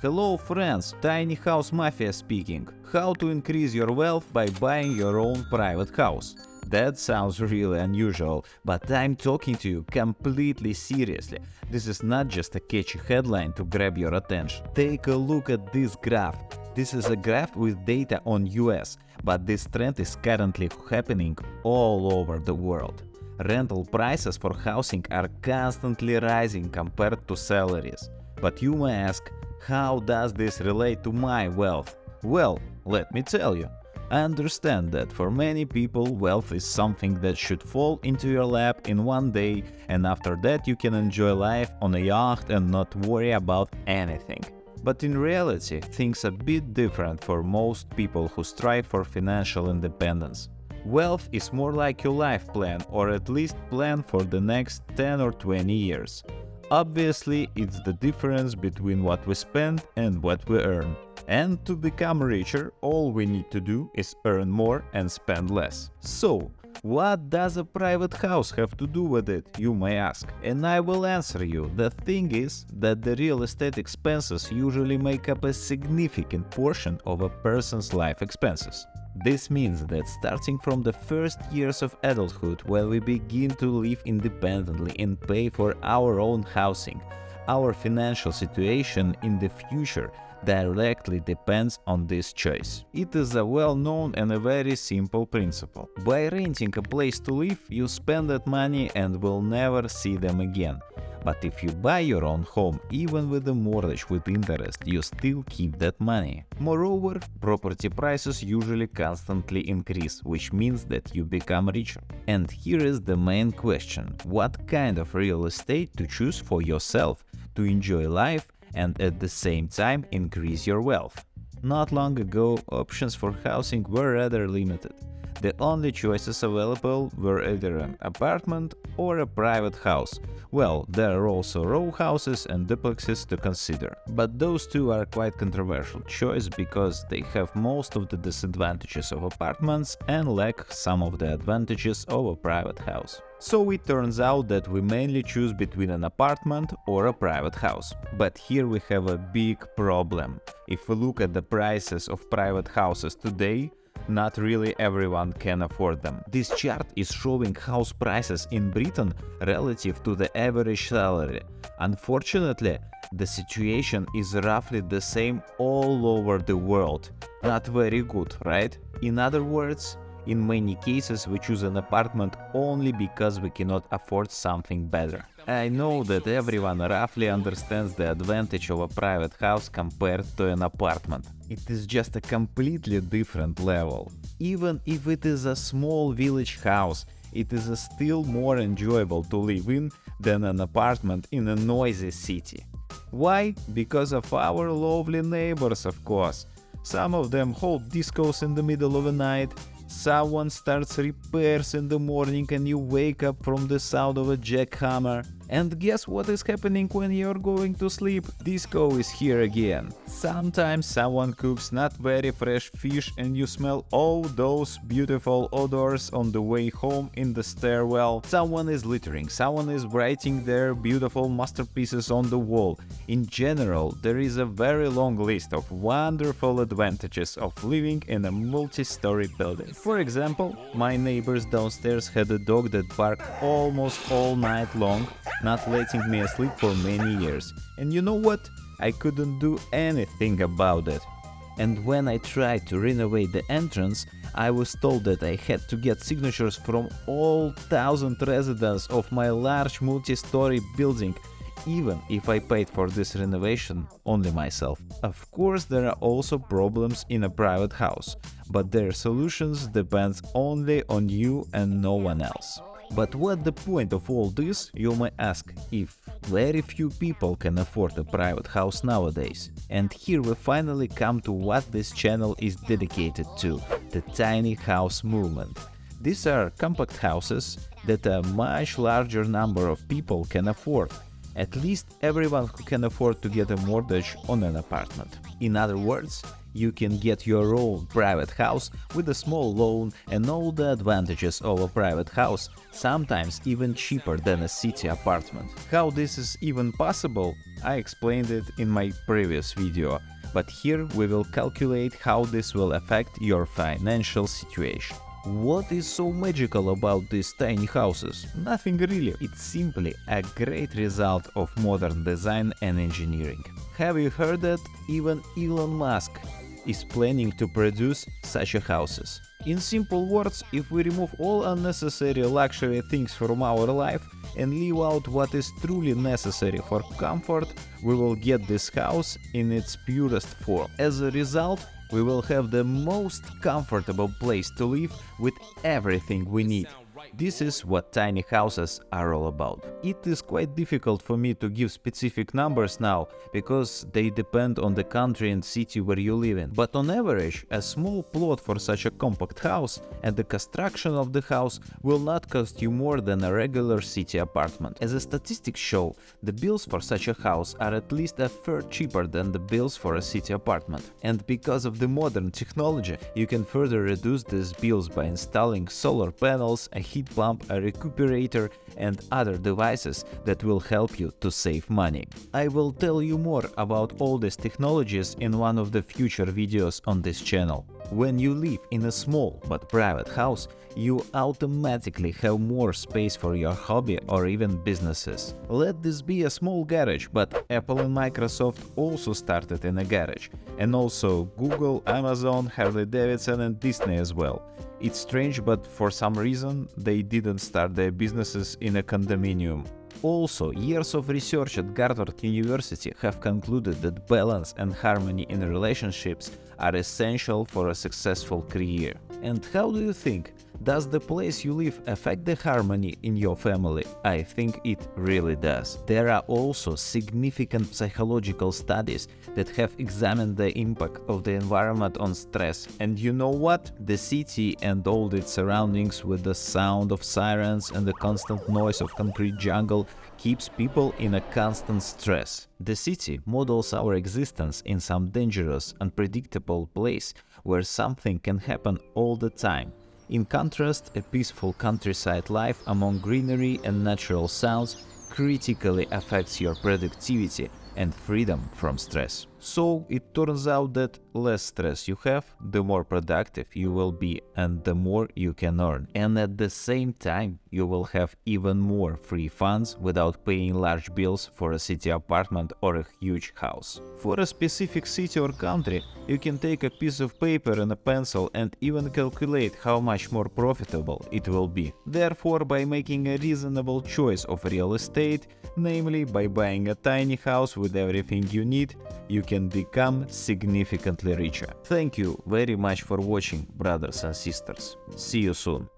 Hello friends, Tiny House Mafia speaking. How to increase your wealth by buying your own private house. That sounds really unusual, but I'm talking to you completely seriously. This is not just a catchy headline to grab your attention. Take a look at this graph. This is a graph with data on US, but this trend is currently happening all over the world. Rental prices for housing are constantly rising compared to salaries. But you may ask, how does this relate to my wealth? Well, let me tell you. I understand that for many people, wealth is something that should fall into your lap in one day, and after that you can enjoy life on a yacht and not worry about anything. But in reality, things are a bit different for most people who strive for financial independence. Wealth is more like your life plan, or at least plan for the next 10 or 20 years. Obviously, it's the difference between what we spend and what we earn. And to become richer, all we need to do is earn more and spend less. So, what does a private house have to do with it, you may ask? And I will answer you. The thing is that the real estate expenses usually make up a significant portion of a person's life expenses. This means that starting from the first years of adulthood, when we begin to live independently and pay for our own housing, our financial situation in the future directly depends on this choice. It is a well-known and a very simple principle. By renting a place to live, you spend that money and will never see them again. But if you buy your own home, even with a mortgage with interest, you still keep that money. Moreover, property prices usually constantly increase, which means that you become richer. And here is the main question: what kind of real estate to choose for yourself to enjoy life and at the same time increase your wealth? Not long ago, options for housing were rather limited. The only choices available were either an apartment or a private house. Well, there are also row houses and duplexes to consider. But those two are quite controversial choice because they have most of the disadvantages of apartments and lack some of the advantages of a private house. So it turns out that we mainly choose between an apartment or a private house. But here we have a big problem. If we look at the prices of private houses today, not really everyone can afford them. This chart is showing house prices in Britain relative to the average salary. Unfortunately, the situation is roughly the same all over the world. Not very good, right? In other words, in many cases we choose an apartment only because we cannot afford something better. I know that everyone roughly understands the advantage of a private house compared to an apartment. It is just a completely different level. Even if it is a small village house, it is still more enjoyable to live in than an apartment in a noisy city. Why? Because of our lovely neighbors, of course. Some of them hold discos in the middle of the night. Someone starts repairs in the morning and you wake up from the sound of a jackhammer. And guess what is happening when you're going to sleep? Disco is here again. Sometimes someone cooks not very fresh fish and you smell all those beautiful odors on the way home in the stairwell. Someone is littering, someone is writing their beautiful masterpieces on the wall. In general, there is a very long list of wonderful advantages of living in a multi-story building. For example, my neighbors downstairs had a dog that barked almost all night long, not letting me sleep for many years. And you know what? I couldn't do anything about it. And when I tried to renovate the entrance, I was told that I had to get signatures from all 1,000 residents of my large multi-story building, even if I paid for this renovation only myself. Of course, there are also problems in a private house, but their solutions depend only on you and no one else. But what's the point of all this, you may ask, if very few people can afford a private house nowadays? And here we finally come to what this channel is dedicated to, the tiny house movement. These are compact houses that a much larger number of people can afford. At least everyone who can afford to get a mortgage on an apartment. In other words, you can get your own private house with a small loan and all the advantages of a private house, sometimes even cheaper than a city apartment. How this is even possible, I explained it in my previous video, but here we will calculate how this will affect your financial situation. What is so magical about these tiny houses? Nothing really, it's simply a great result of modern design and engineering. Have you heard that even Elon Musk is planning to produce such houses? In simple words, if we remove all unnecessary luxury things from our life and leave out what is truly necessary for comfort, we will get this house in its purest form. As a result, we will have the most comfortable place to live with everything we need. This is what tiny houses are all about. It is quite difficult for me to give specific numbers now, because they depend on the country and city where you live in. But on average, a small plot for such a compact house and the construction of the house will not cost you more than a regular city apartment. As the statistics show, the bills for such a house are at least a third cheaper than the bills for a city apartment. And because of the modern technology, you can further reduce these bills by installing solar panels, a heat pump, a recuperator and other devices that will help you to save money. I will tell you more about all these technologies in one of the future videos on this channel. When you live in a small but private house, you automatically have more space for your hobby or even businesses. Let this be a small garage, but Apple and Microsoft also started in a garage, and also Google, Amazon, Harley-Davidson and Disney as well. It's strange, but for some reason they didn't start their businesses in a condominium. Also, years of research at Harvard University have concluded that balance and harmony in relationships are essential for a successful career. And how do you think? Does the place you live affect the harmony in your family? I think it really does. There are also significant psychological studies that have examined the impact of the environment on stress. And you know what? The city and all its surroundings with the sound of sirens and the constant noise of concrete jungle keeps people in a constant stress. The city models our existence in some dangerous, unpredictable place where something can happen all the time. In contrast, a peaceful countryside life among greenery and natural sounds critically affects your productivity and freedom from stress. So it turns out that less stress you have, the more productive you will be and the more you can earn. And at the same time, you will have even more free funds without paying large bills for a city apartment or a huge house. For a specific city or country, you can take a piece of paper and a pencil and even calculate how much more profitable it will be. Therefore, by making a reasonable choice of real estate, namely by buying a tiny house with everything you need, you can become significantly richer. Thank you very much for watching, brothers and sisters. See you soon.